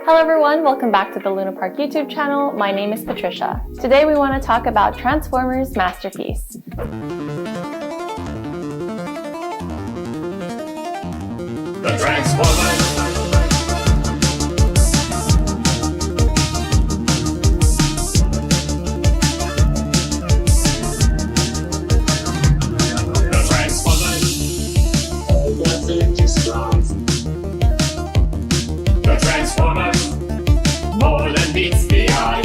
Hello everyone, welcome back to the Luna Park YouTube channel. My name is Patricia. Today we want to talk about Transformers Masterpiece. The Transformers! More than meets the eye.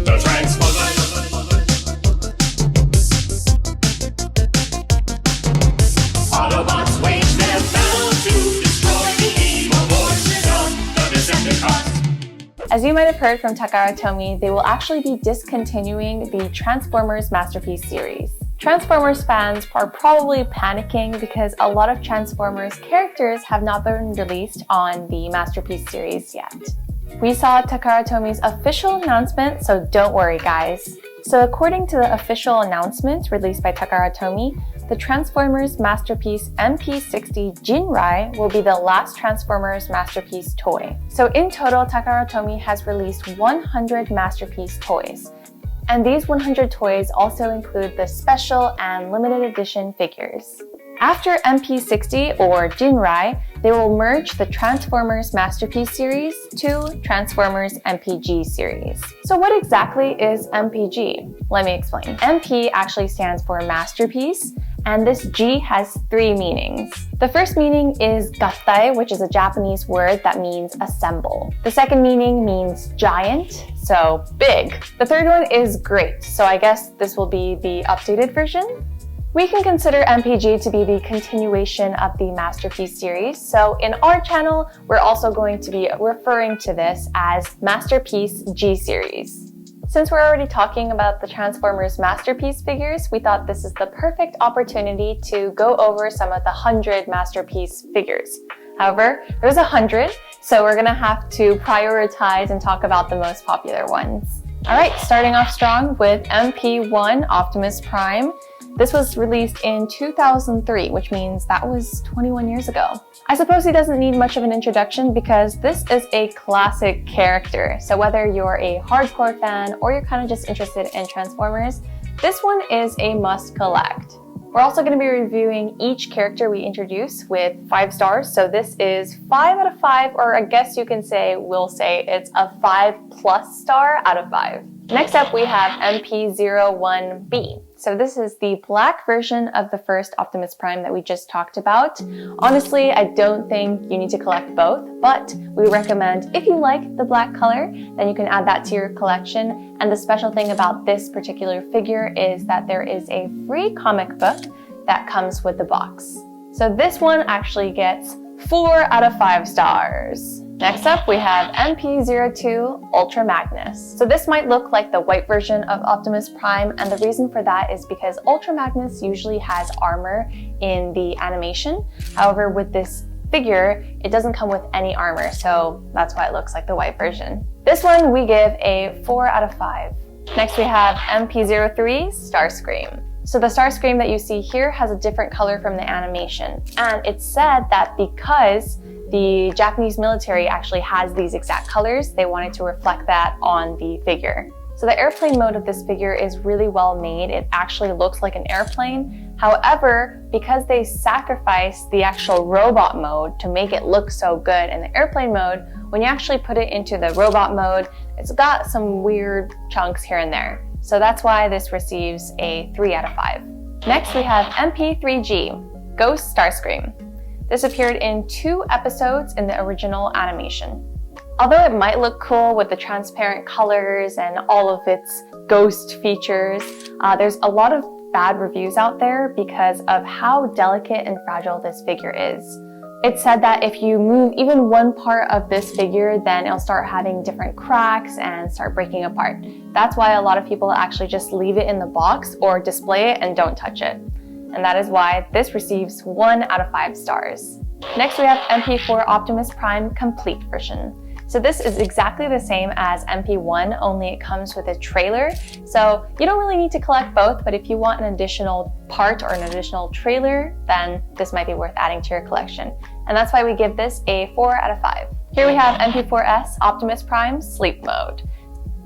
The Transformers. Autobots wage their battle to destroy the evil forces of the Decepticons. As you might have heard from Takara Tomy, they will actually be discontinuing the Transformers Masterpiece series. Transformers fans are probably panicking because a lot of Transformers characters have not been released on the Masterpiece series yet. We saw Takara Tomy's official announcement, so don't worry guys. So according to the official announcement released by Takara Tomy, the Transformers Masterpiece MP60 Jinrai will be the last Transformers Masterpiece toy. So in total, Takara Tomy has released 100 Masterpiece toys. And these 100 toys also include the special and limited edition figures. After MP60 or Jinrai, they will merge the Transformers Masterpiece series to Transformers MPG series. So what exactly is MPG? Let me explain. MP actually stands for Masterpiece, and this G has three meanings. The first meaning is gattai, which is a Japanese word that means assemble. The second meaning means giant, so big. The third one is great, so I guess this will be the updated version. We can consider MPG to be the continuation of the Masterpiece series, so in our channel, we're also going to be referring to this as Masterpiece G series. Since we're already talking about the Transformers Masterpiece figures, we thought this is the perfect opportunity to go over some of the 100 Masterpiece figures. However, there's 100, so we're gonna have to prioritize and talk about the most popular ones. Alright, starting off strong with MP1 Optimus Prime. This was released in 2003, which means that was 21 years ago. I suppose he doesn't need much of an introduction because this is a classic character. So whether you're a hardcore fan or you're kind of just interested in Transformers, this one is a must collect. We're also going to be reviewing each character we introduce with 5 stars. So this is 5 out of 5, or I guess you can say, we'll say it's a 5+ star out of 5. Next up, we have MP01B. So this is the black version of the first Optimus Prime that we just talked about. Honestly, I don't think you need to collect both, but we recommend if you like the black color, then you can add that to your collection. And the special thing about this particular figure is that there is a free comic book that comes with the box. So this one actually gets 4 out of 5 stars. Next up, we have MP02 Ultra Magnus. So this might look like the white version of Optimus Prime, and the reason for that is because Ultra Magnus usually has armor in the animation. However, with this figure, it doesn't come with any armor, so that's why it looks like the white version. This one we give a 4 out of 5. Next we have MP03 Starscream. So the Starscream that you see here has a different color from the animation, and it's said that because the Japanese military actually has these exact colors, they wanted to reflect that on the figure. So the airplane mode of this figure is really well made. It actually looks like an airplane. However, because they sacrificed the actual robot mode to make it look so good in the airplane mode, when you actually put it into the robot mode, it's got some weird chunks here and there. So that's why this receives a 3 out of 5. Next we have MP3G, Ghost Starscream. This appeared in 2 episodes in the original animation. Although it might look cool with the transparent colors and all of its ghost features, there's a lot of bad reviews out there because of how delicate and fragile this figure is. It's said that if you move even one part of this figure, then it'll start having different cracks and start breaking apart. That's why a lot of people actually just leave it in the box or display it and don't touch it. And that is why this receives 1 out of 5 stars. Next we have MP4 Optimus Prime Complete version. So this is exactly the same as MP1, only it comes with a trailer. So you don't really need to collect both, but if you want an additional part or an additional trailer, then this might be worth adding to your collection. And that's why we give this a 4 out of 5. Here we have MP4S Optimus Prime Sleep Mode.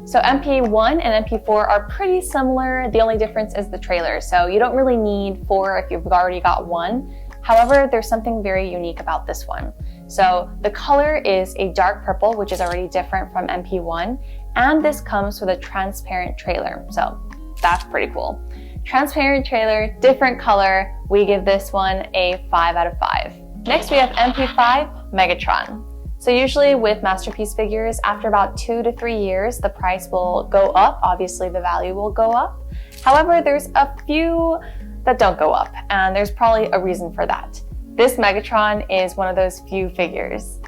So MP1 and MP4 are pretty similar. The only difference is the trailer. So you don't really need 4 if you've already got 1. However, there's something very unique about this one. So the color is a dark purple, which is already different from MP1. And this comes with a transparent trailer. So that's pretty cool. Transparent trailer, different color. We give this one a 5 out of 5. Next, we have MP5 Megatron. So usually with Masterpiece figures, after about 2 to 3 years, the price will go up. Obviously, the value will go up. However, there's a few that don't go up, and there's probably a reason for that. This Megatron is one of those few figures.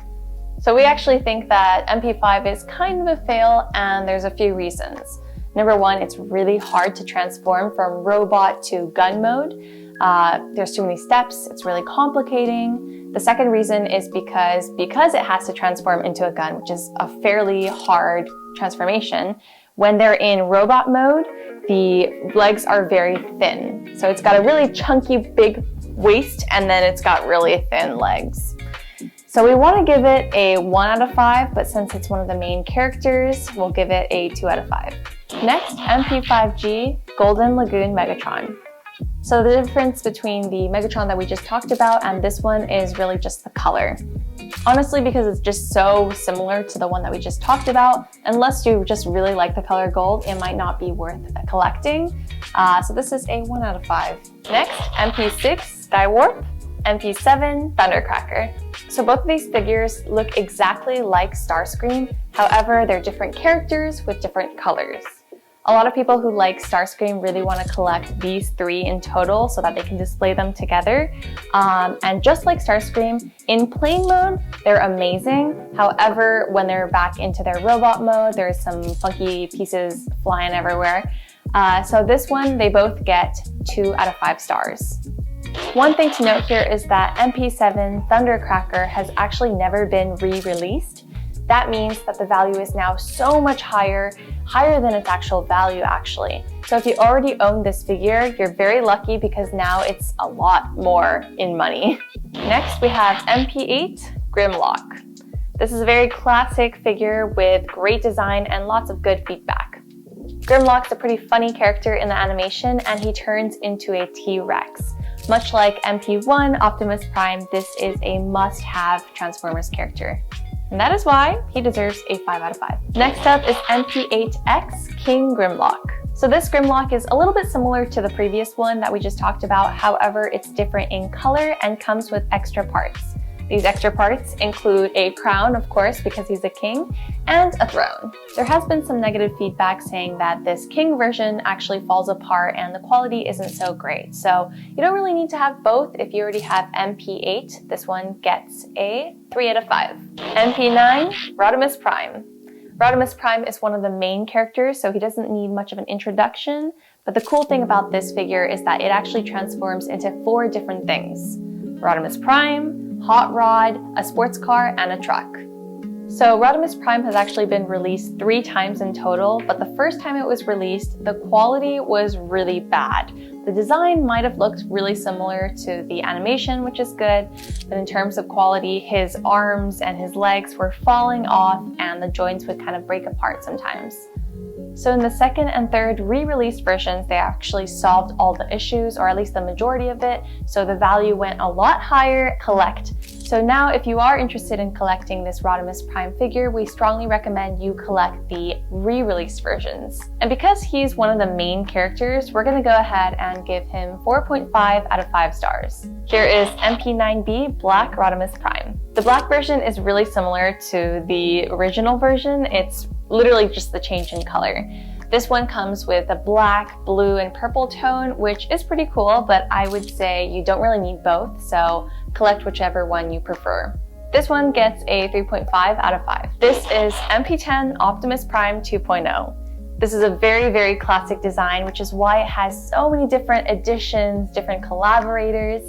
So we actually think that MP5 is kind of a fail, and there's a few reasons. Number one, it's really hard to transform from robot to gun mode. There's too many steps, it's really complicating. The second reason is because it has to transform into a gun, which is a fairly hard transformation. When they're in robot mode, the legs are very thin. So it's got a really chunky, big waist, and then it's got really thin legs. So we want to give it a 1 out of 5, but since it's one of the main characters, we'll give it a 2 out of 5. Next, MP5G Golden Lagoon Megatron. So the difference between the Megatron that we just talked about and this one is really just the color. Honestly, because it's just so similar to the one that we just talked about, unless you just really like the color gold, it might not be worth collecting. So this is a 1 out of 5. Next, MP6 Skywarp, MP7 Thundercracker. So both of these figures look exactly like Starscream, however, they're different characters with different colors. A lot of people who like Starscream really want to collect these 3 in total so that they can display them together. And just like Starscream, in plane mode, they're amazing. However, when they're back into their robot mode, there's some funky pieces flying everywhere. So this one, they both get 2 out of 5 stars. One thing to note here is that MP7 Thundercracker has actually never been re-released. That means that the value is now so much higher than its actual value actually. So if you already own this figure, you're very lucky because now it's a lot more in money. Next, we have MP8 Grimlock. This is a very classic figure with great design and lots of good feedback. Grimlock's a pretty funny character in the animation, and he turns into a T-Rex. Much like MP1 Optimus Prime, this is a must-have Transformers character. And that is why he deserves a 5 out of 5. Next up is MP8X King Grimlock. So this Grimlock is a little bit similar to the previous one that we just talked about, however, it's different in color and comes with extra parts. These extra parts include a crown, of course, because he's a king, and a throne. There has been some negative feedback saying that this king version actually falls apart and the quality isn't so great. So you don't really need to have both. If you already have MP8, this one gets a 3 out of 5. MP9 Rodimus Prime. Rodimus Prime is one of the main characters, so he doesn't need much of an introduction. But the cool thing about this figure is that it actually transforms into 4 different things. Rodimus Prime, hot rod, a sports car, and a truck. So Rodimus Prime has actually been released 3 times in total, but the first time it was released, the quality was really bad. The design might have looked really similar to the animation, which is good, but in terms of quality, his arms and his legs were falling off and the joints would kind of break apart sometimes. So in the second and third re-released versions, they actually solved all the issues, or at least the majority of it, so the value went a lot higher. Collect. So now if you are interested in collecting this Rodimus Prime figure, we strongly recommend you collect the re-released versions. And because he's one of the main characters, we're going to go ahead and give him 4.5 out of 5 stars. Here is MP9B Black Rodimus Prime. The black version is really similar to the original version. It's literally just the change in color. This one comes with a black, blue, and purple tone, which is pretty cool, but I would say you don't really need both, so collect whichever one you prefer. This one gets a 3.5 out of 5. This is MP10 Optimus Prime 2.0. This is a very, very classic design, which is why it has so many different editions, different collaborators,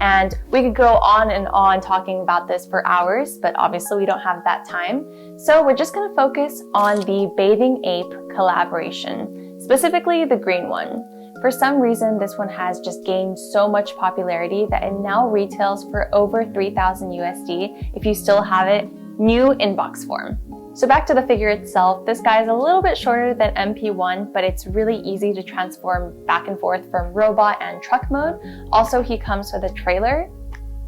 and we could go on and on talking about this for hours, but obviously we don't have that time. So we're just going to focus on the Bathing Ape collaboration, specifically the green one. For some reason, this one has just gained so much popularity that it now retails for over 3,000 USD. If you still have it, new inbox form. So back to the figure itself, this guy is a little bit shorter than MP1, but it's really easy to transform back and forth from robot and truck mode. Also, he comes with a trailer.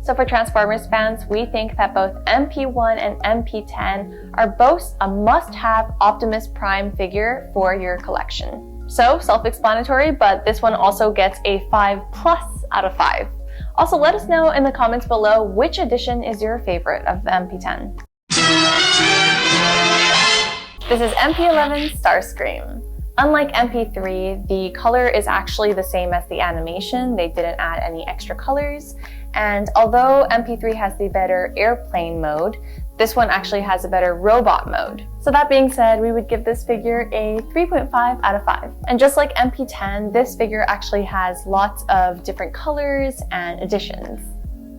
So for Transformers fans, we think that both MP1 and MP10 are both a must-have Optimus Prime figure for your collection. So self-explanatory, but this one also gets a 5+ out of 5. Also, let us know in the comments below which edition is your favorite of the MP10. This is MP11 Starscream. Unlike MP3, the color is actually the same as the animation. They didn't add any extra colors. And although MP3 has the better airplane mode, this one actually has a better robot mode. So that being said, we would give this figure a 3.5 out of 5. And just like MP10, this figure actually has lots of different colors and additions.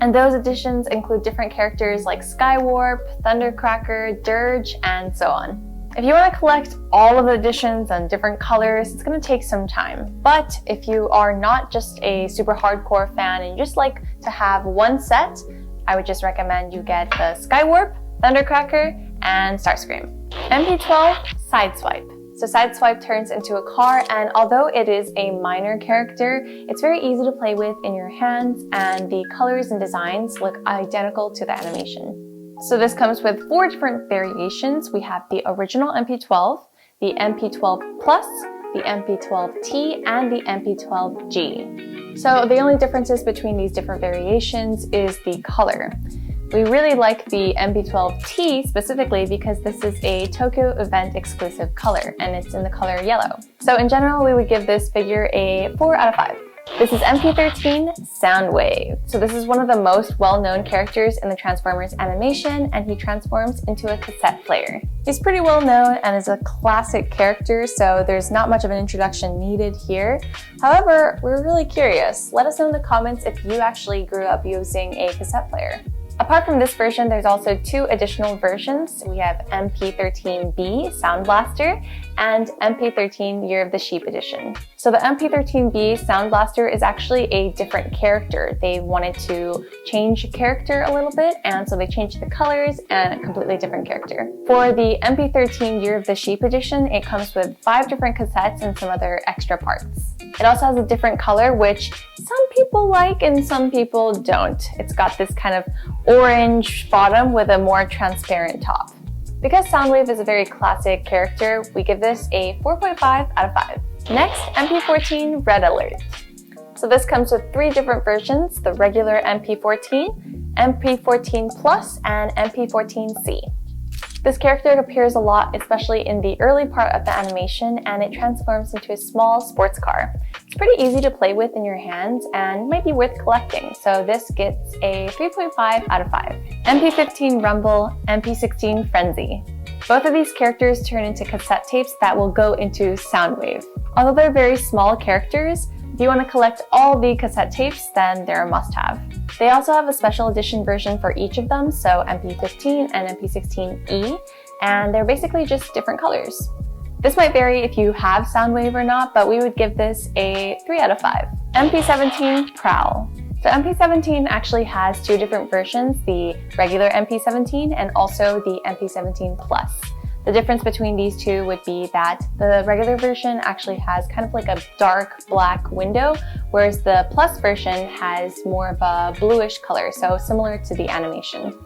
And those additions include different characters like Skywarp, Thundercracker, Dirge, and so on. If you want to collect all of the editions and different colors, it's going to take some time. But if you are not just a super hardcore fan and you just like to have one set, I would just recommend you get the Skywarp, Thundercracker, and Starscream. MP12 Sideswipe. So Sideswipe turns into a car, and although it is a minor character, it's very easy to play with in your hands, and the colors and designs look identical to the animation. So this comes with 4 different variations. We have the original MP12, the MP12 Plus, the MP12T, and the MP12G. So the only differences between these different variations is the color. We really like the MP12T specifically because this is a Tokyo event exclusive color, and it's in the color yellow. So in general, we would give this figure a 4 out of 5. This is MP13 Soundwave. So this is one of the most well-known characters in the Transformers animation, and he transforms into a cassette player. He's pretty well known and is a classic character, so there's not much of an introduction needed here. However, we're really curious. Let us know in the comments if you actually grew up using a cassette player. Apart from this version, there's also 2 additional versions. We have MP13B Sound Blaster and MP13 Year of the Sheep edition. So the MP13B Sound Blaster is actually a different character. They wanted to change character a little bit, and so they changed the colors and a completely different character. For the MP13 Year of the Sheep edition, it comes with 5 different cassettes and some other extra parts. It also has a different color, which some people like and some people don't. It's got this kind of orange bottom with a more transparent top. Because Soundwave is a very classic character, we give this a 4.5 out of 5. Next, MP14 Red Alert. So this comes with 3 different versions, the regular MP14, MP14 Plus, and MP14C. This character appears a lot, especially in the early part of the animation, and it transforms into a small sports car. It's pretty easy to play with in your hands and might be worth collecting, so this gets a 3.5 out of 5. MP15 Rumble, MP16 Frenzy. Both of these characters turn into cassette tapes that will go into Soundwave. Although they're very small characters, if you want to collect all the cassette tapes, then they're a must-have. They also have a special edition version for each of them, so MP15 and MP16E, and they're basically just different colors. This might vary if you have Soundwave or not, but we would give this a 3 out of 5. MP17 Prowl. So MP17 actually has 2 different versions, the regular MP17 and also the MP17 Plus. The difference between these 2 would be that the regular version actually has kind of like a dark black window, whereas the Plus version has more of a bluish color, so similar to the animation.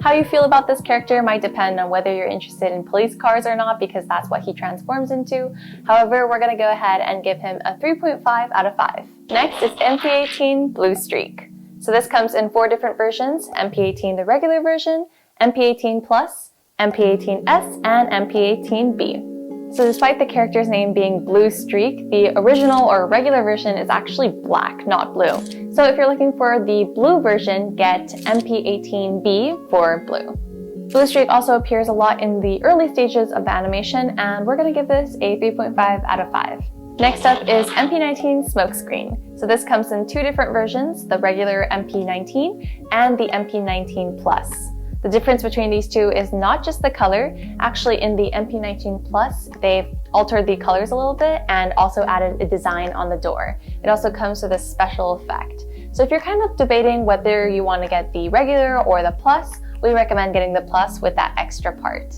How you feel about this character might depend on whether you're interested in police cars or not, because that's what he transforms into. However, we're going to go ahead and give him a 3.5 out of 5. Next is MP18 Blue Streak. So this comes in 4 different versions, MP18 the regular version, MP18 Plus, MP18S, and MP18B. So despite the character's name being Blue Streak, the original or regular version is actually black, not blue. So if you're looking for the blue version, get MP18B for blue. Blue Streak also appears a lot in the early stages of the animation, and we're going to give this a 3.5 out of 5. Next up is MP19 Smokescreen. So this comes in 2 different versions, the regular MP19 and the MP19 Plus. The difference between these 2 is not just the color. Actually, in the MP19 Plus, they've altered the colors a little bit and also added a design on the door. It also comes with a special effect. So if you're kind of debating whether you want to get the regular or the plus, we recommend getting the plus with that extra part.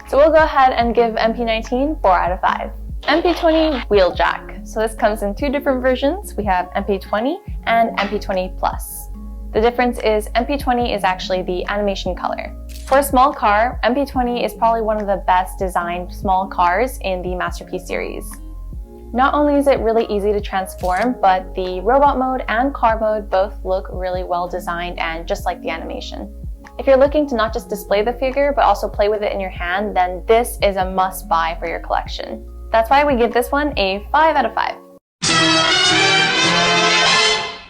So we'll go ahead and give MP19 4 out of 5. MP20 Wheeljack. So this comes in two different versions. We have MP20 and MP20 Plus. The difference is MP20 is actually the animation color. For a small car, MP20 is probably one of the best designed small cars in the Masterpiece series. Not only is it really easy to transform, but the robot mode and car mode both look really well designed and just like the animation. If you're looking to not just display the figure, but also play with it in your hand, then this is a must buy for your collection. That's why we give this one a 5 out of 5.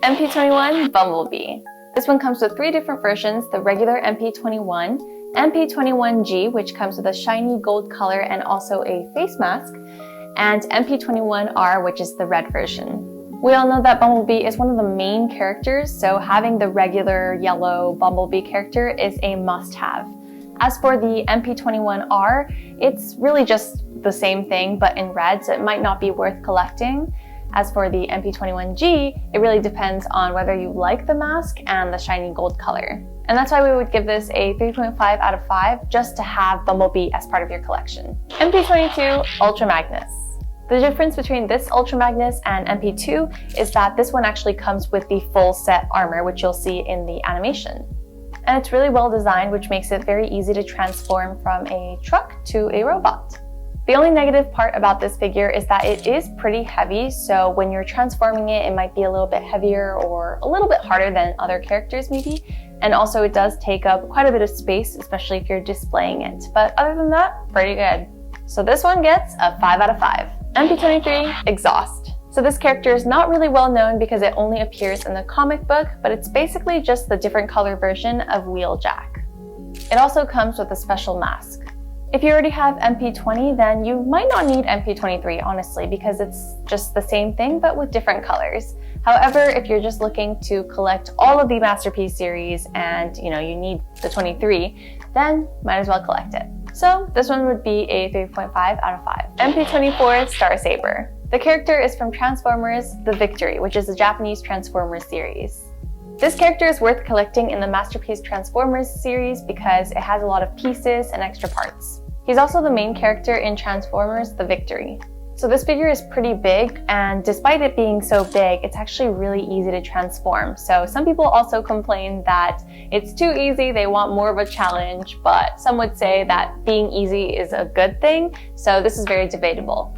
MP21 Bumblebee. This one comes with three different versions, the regular MP21, MP21G, which comes with a shiny gold color and also a face mask, and MP21R, which is the red version. We all know that Bumblebee is one of the main characters, so having the regular yellow Bumblebee character is a must-have. As for the MP21R, it's really just the same thing but in red, so it might not be worth collecting. As for the MP21G, it really depends on whether you like the mask and the shiny gold color. And that's why we would give this a 3.5 out of 5 just to have Bumblebee as part of your collection. MP22 Ultra Magnus. The difference between this Ultra Magnus and MP2 is that this one actually comes with the full set armor, which you'll see in the animation. And it's really well designed, which makes it very easy to transform from a truck to a robot. The only negative part about this figure is that it is pretty heavy, so when you're transforming it, it might be a little bit heavier or a little bit harder than other characters maybe. And also it does take up quite a bit of space, especially if you're displaying it. But other than that, pretty good. So this one gets a 5 out of 5. MP23 Exhaust. So this character is not really well known because it only appears in the comic book, but it's basically just the different color version of Wheeljack. It also comes with a special mask. If you already have MP20, then you might not need MP23, honestly, because it's just the same thing, but with different colors. However, if you're just looking to collect all of the Masterpiece series and you need the 23, then might as well collect it. So this one would be a 3.5 out of 5. MP24 Star Saber. The character is from Transformers The Victory, which is a Japanese Transformers series. This character is worth collecting in the Masterpiece Transformers series because it has a lot of pieces and extra parts. He's also the main character in Transformers The Victory. So this figure is pretty big, and despite it being so big, it's actually really easy to transform. So some people also complain that it's too easy, they want more of a challenge, but some would say that being easy is a good thing, so this is very debatable.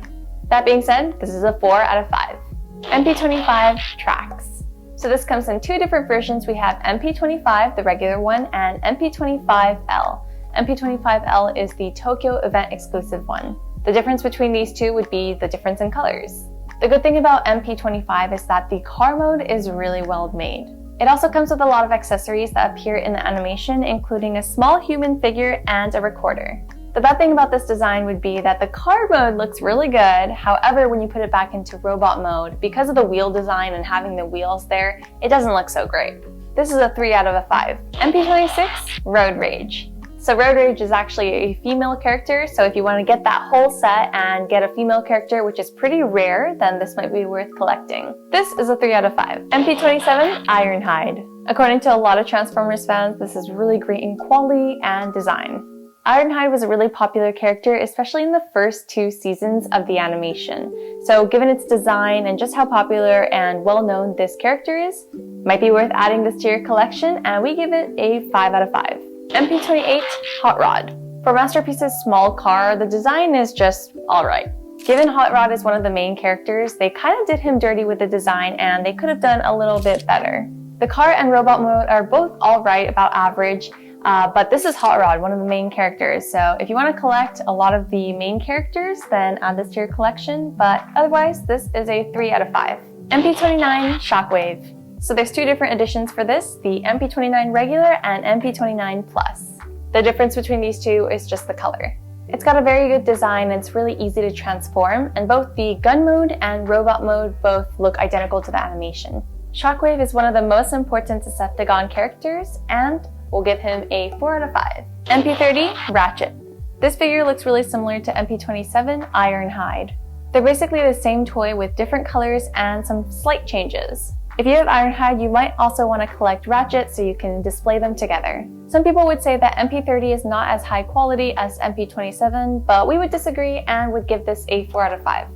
That being said, this is a 4 out of 5. MP25 Tracks. So this comes in two different versions. We have MP25, the regular one, and MP25L. MP25L is the Tokyo event exclusive one. The difference between these two would be the difference in colors. The good thing about MP25 is that the car mode is really well made. It also comes with a lot of accessories that appear in the animation, including a small human figure and a recorder. The bad thing about this design would be that the car mode looks really good. However, when you put it back into robot mode, because of the wheel design and having the wheels there, it doesn't look so great. This is a 3 out of a 5. MP26 Road Rage. So Road Rage is actually a female character, so if you want to get that whole set and get a female character, which is pretty rare, then this might be worth collecting. This is a 3 out of 5. MP27 Ironhide. According to a lot of Transformers fans, this is really great in quality and design. Ironhide was a really popular character, especially in the first 2 seasons of the animation. So given its design and just how popular and well-known this character is, might be worth adding this to your collection, and we give it a 5 out of 5. MP28 Hot Rod. For Masterpiece's small car, the design is just alright. Given Hot Rod is one of the main characters, they kind of did him dirty with the design and they could have done a little bit better. The car and robot mode are both alright, about average, but this is Hot Rod, one of the main characters, so if you want to collect a lot of the main characters, then add this to your collection, but otherwise, this is a 3 out of 5. MP29 Shockwave. So there's 2 different editions for this, the MP29 regular and MP29 Plus. The difference between these two is just the color. It's got a very good design and it's really easy to transform, and both the gun mode and robot mode both look identical to the animation. Shockwave is one of the most important Decepticon characters, and we'll give him a 4 out of 5. MP30 Ratchet. This figure looks really similar to MP27 Ironhide. They're basically the same toy with different colors and some slight changes. If you have Ironhide, you might also want to collect Ratchet so you can display them together. Some people would say that MP30 is not as high quality as MP27, but we would disagree and would give this a 4 out of 5.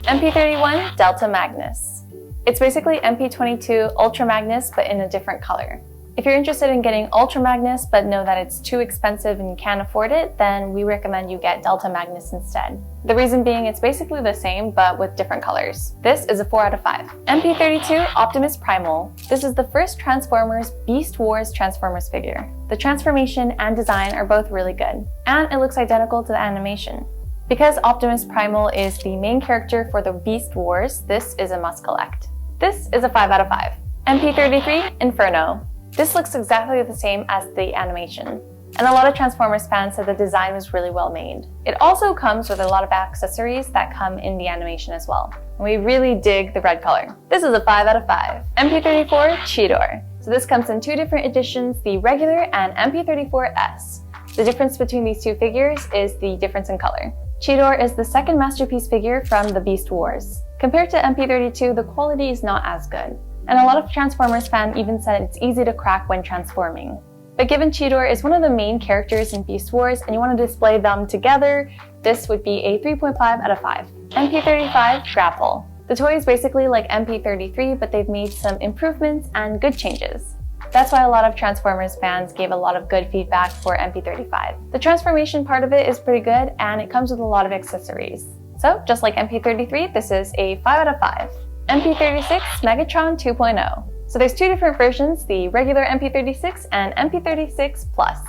MP31 Delta Magnus. It's basically MP22 Ultra Magnus but in a different color. If you're interested in getting Ultra Magnus but know that it's too expensive and you can't afford it, then we recommend you get Delta Magnus instead. The reason being it's basically the same but with different colors. This is a 4 out of 5. MP32 Optimus Primal. This is the first Transformers Beast Wars Transformers figure. The transformation and design are both really good, and it looks identical to the animation. Because Optimus Primal is the main character for the Beast Wars, this is a must collect. This is a 5 out of 5. MP33 Inferno. This looks exactly the same as the animation, and a lot of Transformers fans said the design was really well made. It also comes with a lot of accessories that come in the animation as well, and we really dig the red color. This is a 5 out of 5. MP34 Cheetor. So this comes in two different editions, the regular and MP34S. The difference between these two figures is the difference in color. Cheetor is the second masterpiece figure from the Beast Wars. Compared to MP32, the quality is not as good, and a lot of Transformers fans even said it's easy to crack when transforming. But given Cheetor is one of the main characters in Beast Wars and you want to display them together, this would be a 3.5 out of 5. MP35 Grapple. The toy is basically like MP33, but they've made some improvements and good changes. That's why a lot of Transformers fans gave a lot of good feedback for MP35. The transformation part of it is pretty good, and it comes with a lot of accessories. So, just like MP33, this is a 5 out of 5. MP36 Megatron 2.0. So there's two different versions, the regular MP36 and MP36 Plus.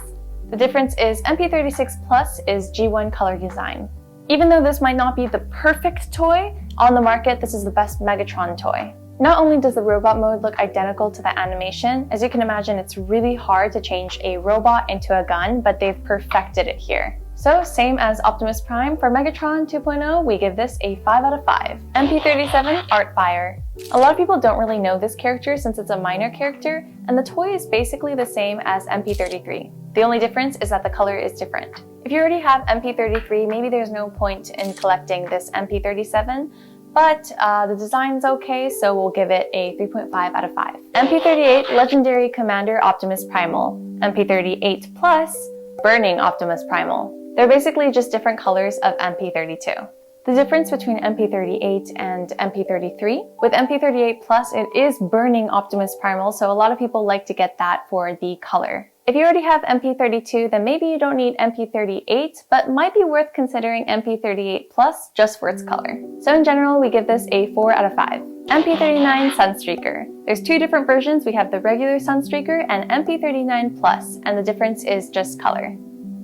The difference is MP36 Plus is G1 color design. Even though this might not be the perfect toy, on the market this is the best Megatron toy. Not only does the robot mode look identical to the animation, as you can imagine it's really hard to change a robot into a gun, but they've perfected it here. So same as Optimus Prime, for Megatron 2.0 we give this a 5 out of 5. MP37 Artfire. A lot of people don't really know this character since it's a minor character, and the toy is basically the same as MP33. The only difference is that the color is different. If you already have MP33, maybe there's no point in collecting this MP37, but the design's okay, so we'll give it a 3.5 out of 5. MP38 Legendary Commander Optimus Primal. MP38 Plus Burning Optimus Primal. They're basically just different colors of MP32. The difference between MP38 and MP33, with MP38 Plus it is Burning Optimus Primal, so a lot of people like to get that for the color. If you already have MP32, then maybe you don't need MP38, but might be worth considering MP38 Plus just for its color. So in general, we give this a 4 out of 5. MP39 Sunstreaker. There's two different versions. We have the regular Sunstreaker and MP39 Plus, and the difference is just color.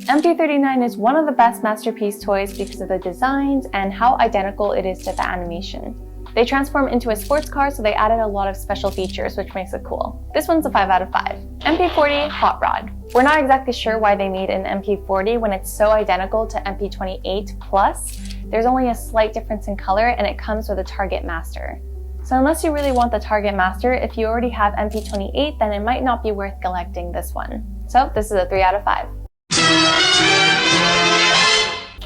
MP39 is one of the best masterpiece toys because of the designs and how identical it is to the animation. They transform into a sports car, so they added a lot of special features, which makes it cool. This one's a 5 out of 5. MP40 Hot Rod. We're not exactly sure why they made an MP40 when it's so identical to MP28 Plus. There's only a slight difference in color, and it comes with a Target Master. So unless you really want the Target Master, if you already have MP28, then it might not be worth collecting this one. So this is a 3 out of 5.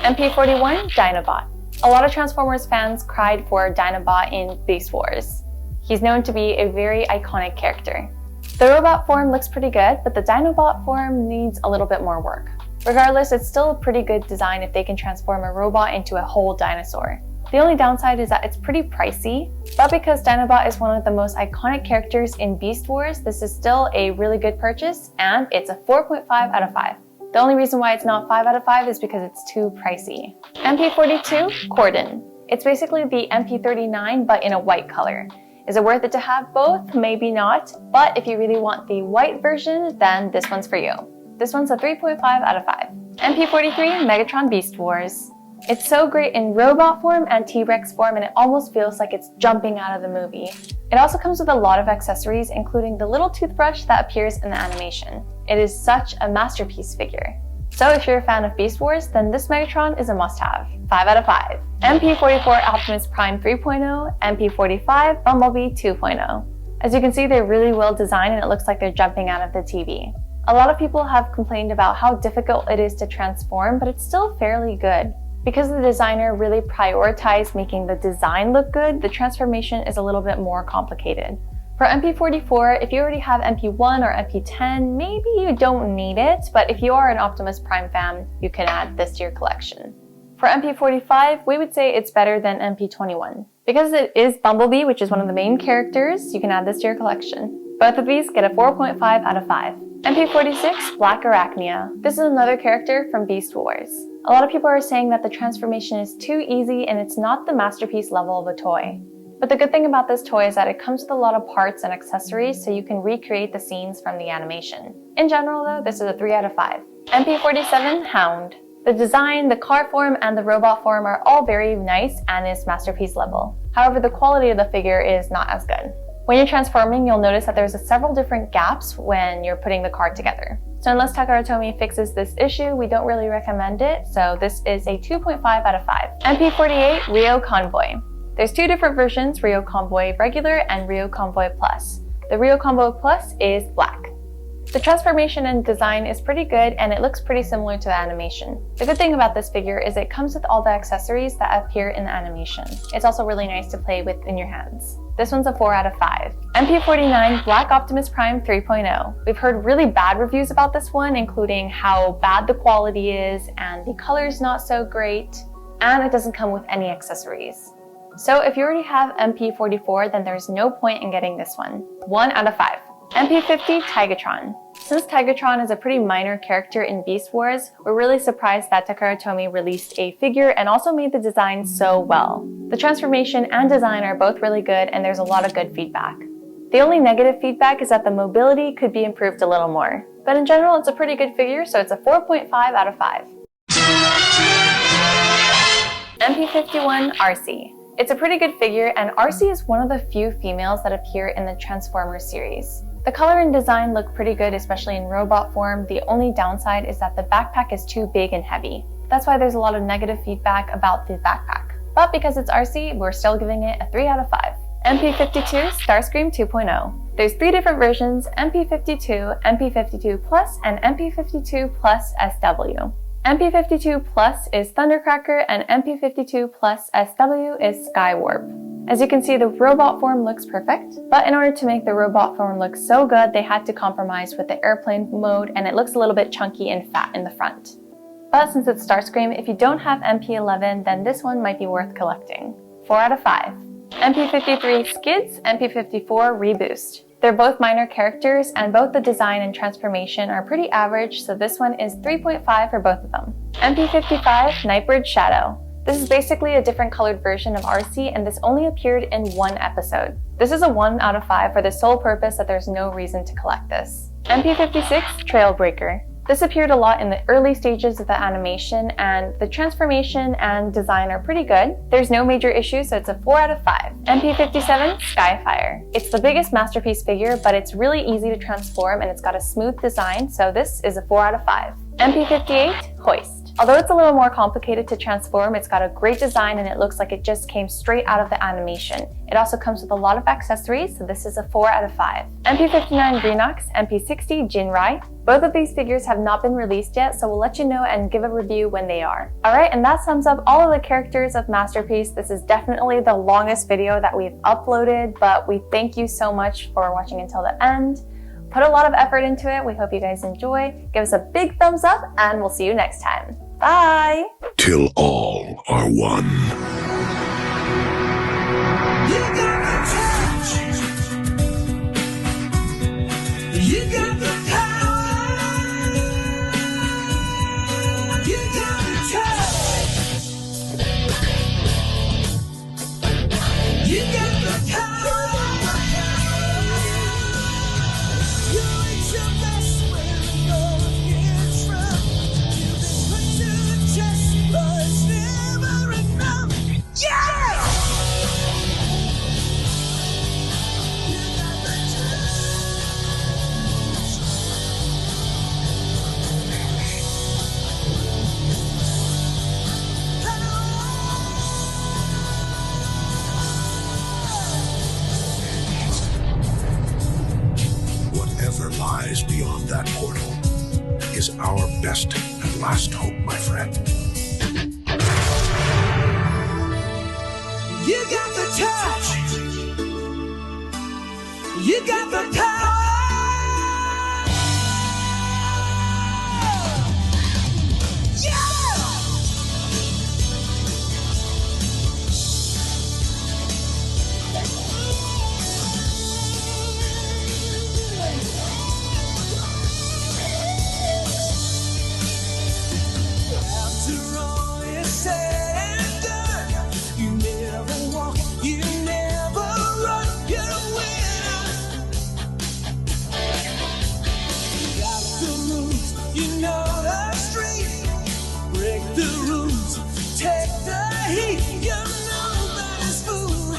MP41 Dinobot. A lot of Transformers fans cried for Dinobot in Beast Wars. He's known to be a very iconic character. The robot form looks pretty good, but the Dinobot form needs a little bit more work. Regardless, it's still a pretty good design if they can transform a robot into a whole dinosaur. The only downside is that it's pretty pricey, but because Dinobot is one of the most iconic characters in Beast Wars, this is still a really good purchase, and it's a 4.5 out of 5. The only reason why it's not 5 out of 5 is because it's too pricey. MP42 Corden. It's basically the MP39 but in a white color. Is it worth it to have both? Maybe not, but if you really want the white version, then this one's for you. This one's a 3.5 out of 5. MP43 Megatron Beast Wars. It's so great in robot form and T-Rex form, and it almost feels like it's jumping out of the movie. It also comes with a lot of accessories, including the little toothbrush that appears in the animation. It is such a masterpiece figure. So if you're a fan of Beast Wars, then this Megatron is a must-have. 5 out of 5. MP44 Optimus Prime 3.0, MP45 Bumblebee 2.0. As you can see, they're really well designed and it looks like they're jumping out of the TV. A lot of people have complained about how difficult it is to transform, but it's still fairly good. Because the designer really prioritized making the design look good, the transformation is a little bit more complicated. For MP44, if you already have MP1 or MP10, maybe you don't need it, but if you are an Optimus Prime fan, you can add this to your collection. For MP45, we would say it's better than MP21. Because it is Bumblebee, which is one of the main characters, you can add this to your collection. Both of these get a 4.5 out of 5. MP46, Black Arachnia. This is another character from Beast Wars. A lot of people are saying that the transformation is too easy and it's not the masterpiece level of a toy. But the good thing about this toy is that it comes with a lot of parts and accessories so you can recreate the scenes from the animation. In general though, this is a 3 out of 5. MP47, Hound. The design, the car form, and the robot form are all very nice and is masterpiece level. However, the quality of the figure is not as good. When you're transforming, you'll notice that there's several different gaps when you're putting the car together. So unless Takara Tomy fixes this issue, we don't really recommend it, so this is a 2.5 out of 5. MP48, Rio Convoy. There's two different versions, Rio Convoy Regular and Rio Convoy Plus. The Rio Convoy Plus is black. The transformation and design is pretty good and it looks pretty similar to the animation. The good thing about this figure is it comes with all the accessories that appear in the animation. It's also really nice to play with in your hands. This one's a 4 out of 5. MP49 Black Optimus Prime 3.0. We've heard really bad reviews about this one, including how bad the quality is and the color's not so great, and it doesn't come with any accessories. So if you already have MP44, then there's no point in getting this one. 1 out of 5. MP50 Tigatron. Since Tigatron is a pretty minor character in Beast Wars, we're really surprised that Takara Tomy released a figure and also made the design so well. The transformation and design are both really good and there's a lot of good feedback. The only negative feedback is that the mobility could be improved a little more. But in general, it's a pretty good figure, so it's a 4.5 out of 5. MP51 RC. It's a pretty good figure, and RC is one of the few females that appear in the Transformers series. The color and design look pretty good, especially in robot form. The only downside is that the backpack is too big and heavy. That's why there's a lot of negative feedback about the backpack. But because it's RC, we're still giving it a 3 out of 5. MP52 Starscream 2.0. There's 3 different versions, MP52, MP52 Plus, and MP52 Plus SW. MP52 Plus is Thundercracker and MP52 Plus SW is Skywarp. As you can see, the robot form looks perfect, but in order to make the robot form look so good, they had to compromise with the airplane mode and it looks a little bit chunky and fat in the front. But since it's Starscream, if you don't have MP11, then this one might be worth collecting. 4 out of 5. MP53 Skids, MP54 Reboost. They're both minor characters and both the design and transformation are pretty average, so this one is 3.5 for both of them. MP55 Nightbird Shadow. This is basically a different colored version of RC and this only appeared in one episode. This is a 1 out of 5 for the sole purpose that there's no reason to collect this. MP56 Trailbreaker. This appeared a lot in the early stages of the animation and the transformation and design are pretty good. There's no major issues, so it's a 4 out of 5. MP57 Skyfire. It's the biggest masterpiece figure, but it's really easy to transform and it's got a smooth design, so this is a 4 out of 5. MP58 Hoist. Although it's a little more complicated to transform, it's got a great design and it looks like it just came straight out of the animation. It also comes with a lot of accessories, so this is a 4 out of 5. MP59 Greenox, MP60 Jinrai. Both of these figures have not been released yet, so we'll let you know and give a review when they are. Alright, and that sums up all of the characters of Masterpiece. This is definitely the longest video that we've uploaded, but we thank you so much for watching until the end. Put a lot of effort into it. We hope you guys enjoy. Give us a big thumbs up, and we'll see you next time. Bye! Till all are one. You got the touch. You got the power. You got the touch. You got the power. You reach your best when you're in trouble. You've been put to the test, but it's never enough. Yeah! Whatever lies beyond that portal is our best and last hope, my friend. You got the touch. You got the power. After all is said and done, you never walk, you never run, you're a winner. You got the moves, you know the street. Break the rules, take the heat, you're nobody's fool.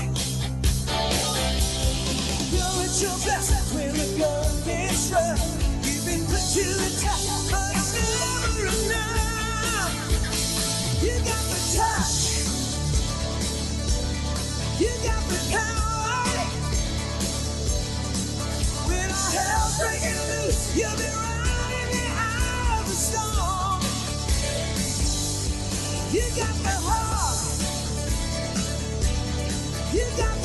You're at your best when the gun gets rough. You've been put to the test, but it's never enough. You got the touch. You got the power. When all hell's breaking loose, you'll be right in the eye of the storm. You got the heart. You got the